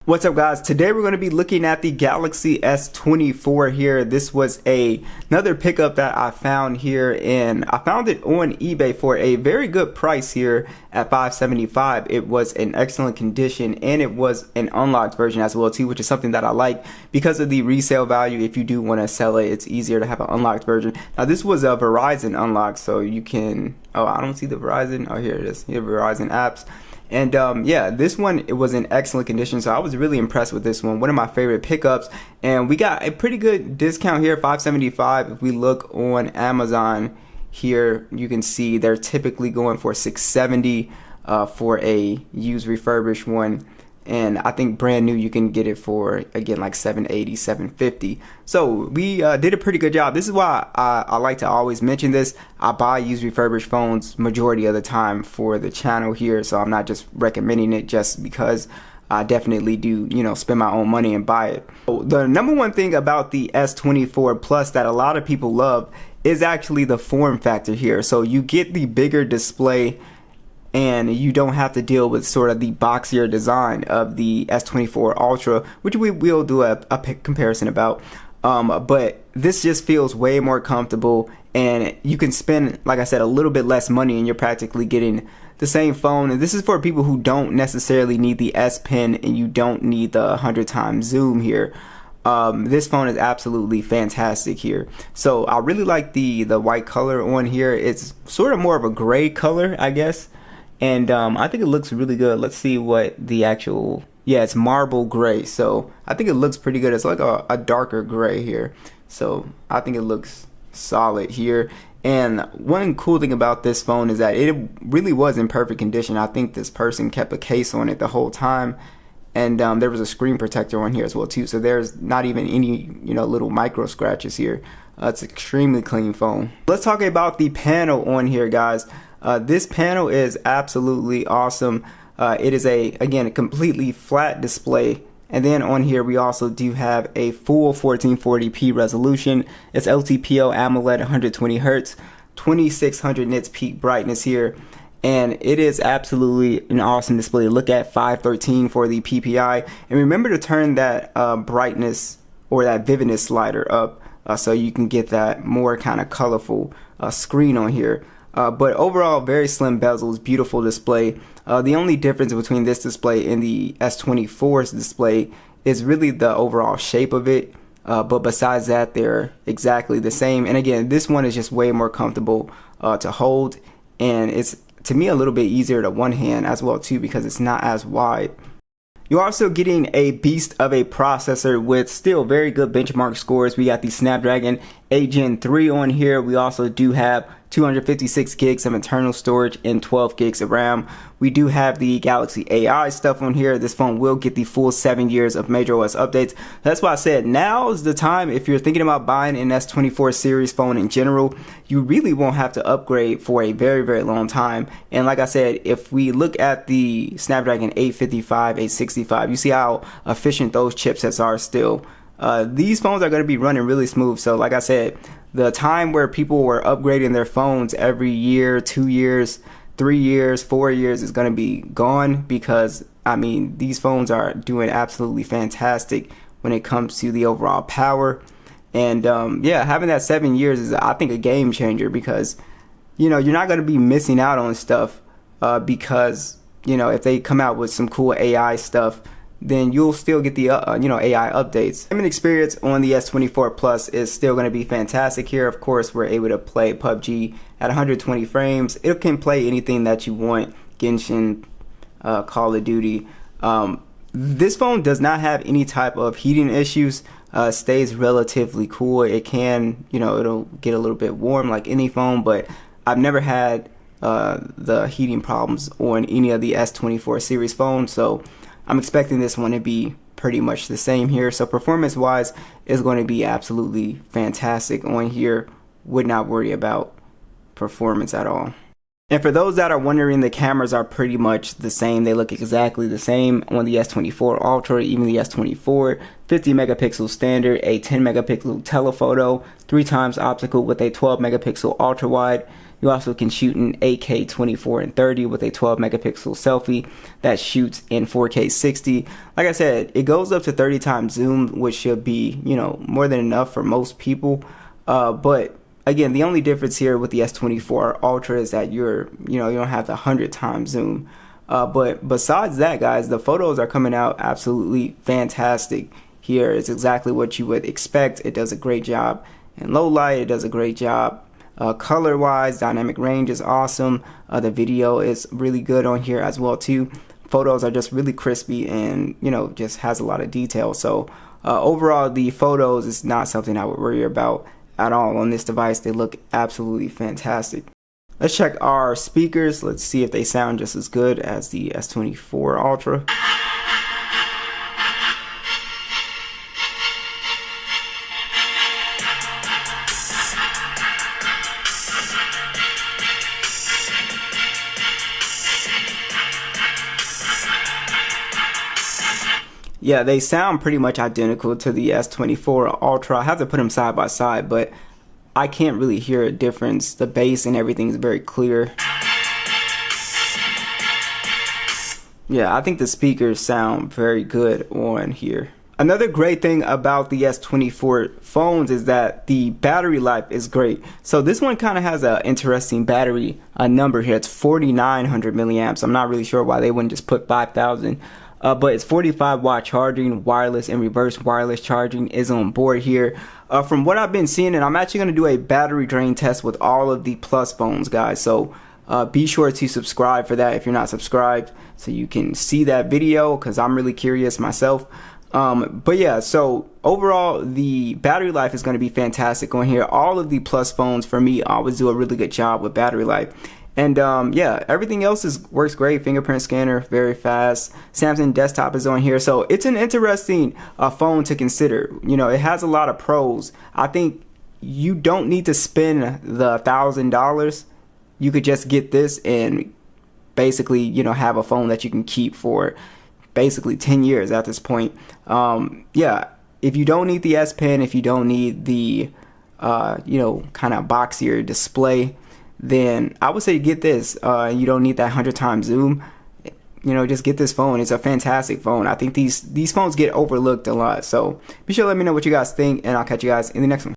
What's up, guys? Today we're going to be looking at the Galaxy S24 here. This was another pickup that I found here, and I found it on eBay for a very good price here at $575. It was in excellent condition, and it was an unlocked version as well too, which is something that I like because of the resale value. If you do want to sell it, it's easier to have an unlocked version. Now this was a Verizon unlock, so you can, oh, I don't see the Verizon. Oh, here it is. Here, Verizon apps. And yeah, this one, it was in excellent condition, so I was really impressed with this one. One of my favorite pickups, and we got a pretty good discount here, $575. If we look on Amazon here, you can see they're typically going for $670 for a used refurbished one. And I think brand new you can get it for, again, like $780, $750. So we did a pretty good job. This is why I like to always mention this. I buy used refurbished phones majority of the time for the channel here, so I'm not just recommending it just because I definitely do, spend my own money and buy it. So the number one thing about the S24 Plus that a lot of people love is actually the form factor here. So you get the bigger display, and you don't have to deal with sort of the boxier design of the S24 Ultra, which we will do a comparison about. But this just feels way more comfortable, and you can spend, like I said, a little bit less money, and you're practically getting the same phone. And this is for people who don't necessarily need the S Pen, and you don't need the 100 times zoom here. This phone is absolutely fantastic here. So I really like the white color on here. It's sort of more of a gray color, I guess. And I think it looks really good. Let's see what the actual, yeah, it's marble gray. So I think it looks pretty good. It's like a darker gray here. So I think it looks solid here. And one cool thing about this phone is that it really was in perfect condition. I think this person kept a case on it the whole time. And there was a screen protector on here as well too. So there's not even any, little micro scratches here. It's an extremely clean phone. Let's talk about the panel on here, guys. This panel is absolutely awesome. It is again, a completely flat display. And then on here, we also do have a full 1440p resolution. It's LTPO AMOLED 120 Hz, 2600 nits peak brightness here. And it is absolutely an awesome display. Look at 513 for the PPI. And remember to turn that brightness or that vividness slider up so you can get that more kind of colorful screen on here. But overall, very slim bezels, beautiful display. The only difference between this display and the S24's display is really the overall shape of it. But besides that, they're exactly the same. And again, this one is just way more comfortable to hold. And it's, to me, a little bit easier to one hand as well too, because it's not as wide. You're also getting a beast of a processor with still very good benchmark scores. We got the Snapdragon 8 Gen 3 on here. We also do have 256 gigs of internal storage and 12 gigs of RAM. We do have the Galaxy AI stuff on here. This phone will get the full 7 years of majorOS updates. That's why I said now is the time. If you're thinking about buying an S24 series phone in general, you really won't have to upgrade for a very, very long time. And like I said, if we look at the Snapdragon 855, 865, you see how efficient those chipsets are still. These phones are going to be running really smooth. So like I said, the time where people were upgrading their phones every year, 2 years, 3 years, 4 years is going to be gone, because I mean, these phones are doing absolutely fantastic when it comes to the overall power. And yeah, having that 7 years is, I think, a game changer, because you're not going to be missing out on stuff because if they come out with some cool AI stuff, then you'll still get the AI updates. Gaming experience on the S24 Plus is still going to be fantastic here. Of course, we're able to play PUBG at 120 frames. It can play anything that you want, Genshin, Call of Duty. This phone does not have any type of heating issues. Stays relatively cool. It can, it'll get a little bit warm like any phone, but I've never had the heating problems on any of the S24 series phones. So I'm expecting this one to be pretty much the same here. So performance wise is going to be absolutely fantastic on here. Would not worry about performance at all. And for those that are wondering, the cameras are pretty much the same. They look exactly the same on the S24 Ultra, even the S24. 50 megapixel standard, a 10 megapixel telephoto, 3x optical with a 12 megapixel ultra wide. You also can shoot in 8K 24 and 30 with a 12 megapixel selfie that shoots in 4K 60. Like I said, it goes up to 30 times zoom, which should be, you know, more than enough for most people. But again, the only difference here with the S24 Ultra is that you don't have the 100 times zoom. But besides that, guys, the photos are coming out absolutely fantastic. Here is exactly what you would expect. It does a great job in low light. It does a great job color wise. Dynamic range is awesome. The video is really good on here as well too. Photos are just really crispy and, you know, just has a lot of detail. So overall, the photos is not something I would worry about at all on this device. They look absolutely fantastic. Let's check our speakers. Let's see if they sound just as good as the S24 Ultra. Yeah, they sound pretty much identical to the S24 Ultra. I have to put them side by side, but I can't really hear a difference. The bass and everything is very clear. Yeah, I think the speakers sound very good on here. Another great thing about the S24 phones is that the battery life is great. So this one kind of has an interesting battery number here. It's 4,900 milliamps. I'm not really sure why they wouldn't just put 5,000. But it's 45-watt charging, wireless and reverse wireless charging is on board here. From what I've been seeing, and I'm actually going to do a battery drain test with all of the Plus phones, guys. So be sure to subscribe for that if you're not subscribed, so you can see that video, because I'm really curious myself. But yeah, so overall, the battery life is going to be fantastic on here. All of the Plus phones, for me, always do a really good job with battery life. And yeah, everything else works great. Fingerprint scanner, very fast. Samsung desktop is on here. So it's an interesting phone to consider. You know, it has a lot of pros. I think you don't need to spend the $1,000. You could just get this and basically, you know, have a phone that you can keep for basically 10 years at this point. Yeah, if you don't need the S Pen, if you don't need the, you know, kind of boxier display, then I would say get this. You don't need that 100 times zoom. You know, just get this phone. It's a fantastic phone. I think these phones get overlooked a lot. So be sure to let me know what you guys think, and I'll catch you guys in the next one.